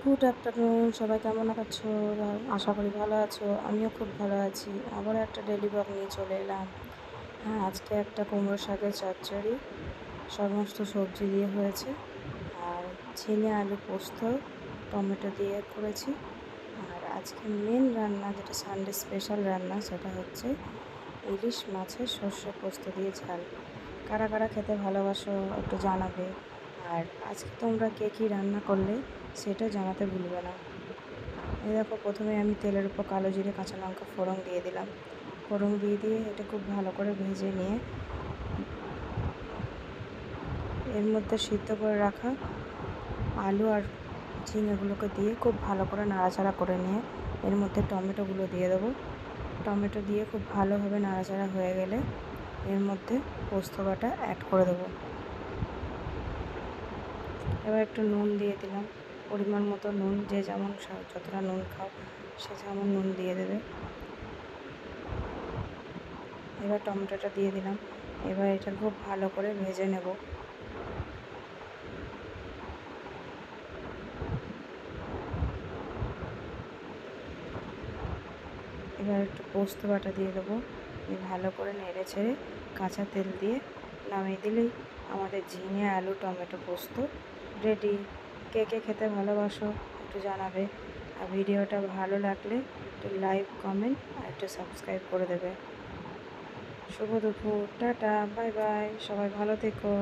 Good afternoon, সবাই কেমন আছো? আশা করি ভালো আছো। আমিও খুব ভালো আছি। আবার একটা ডেলি ব্লগ নিয়ে চলে এলাম। হ্যাঁ, আজকে একটা কুমড়ো শাকের চচ্চড়ি সমস্ত সবজি দিয়ে হয়েছে, আর ঝিঙে আলু পোস্ত টমেটো দিয়ে করেছি। আর আজকে মেন রান্না, যেটা সানডে স্পেশাল রান্না, সেটা হচ্ছে ইলিশ মাছের সর্ষে পোস্ত দিয়ে ঝাল। কারা কারা খেতে ভালোবাসো একটু জানাবে। আর আজকে তোমরা কে কী রান্না করলে সেটা জানাতে ভুলবে না। এই দেখো, প্রথমে আমি তেলের উপর কালো জিরে কাঁচা লঙ্কা ফোড়ন দিয়ে দিলাম। ফোড়ন দিয়ে এটা খুব ভালো করে ভেজে নিয়ে এর মধ্যে সিদ্ধ করে রাখা আলু আর ঝিঙেগুলোকে দিয়ে খুব ভালো করে নাড়াচাড়া করে নিয়ে এর মধ্যে টমেটোগুলো দিয়ে দেবো। টমেটো দিয়ে খুব ভালোভাবে নাড়াচাড়া হয়ে গেলে এর মধ্যে পোস্ত বাটা অ্যাড করে দেবো। এবার একটু নুন দিয়ে দিলাম, পরিমাণ মতো নুন, যে যেমন যতটা নুন খাও সে যেমন নুন দিয়ে দেবে। এবার টমেটোটা দিয়ে দিলাম। এবার এটা খুব ভালো করে ভেজে নেব। এবার একটু পোস্ত বাটা দিয়ে দেবো। ভালো করে নেড়ে ছেড়ে কাঁচা তেল দিয়ে নামিয়ে দিলেই আমাদের ঝিঙে আলু টমেটো পোস্ত রেডি। কে কে খেতে ভালোবাসো একটু জানাবে। আর ভিডিওটা ভালো লাগলে একটু লাইক, কমেন্ট আর একটু সাবস্ক্রাইব করে দেবে। শুভ দুপুর, টাটা, বাই বাই, সবাই ভালো থেকো।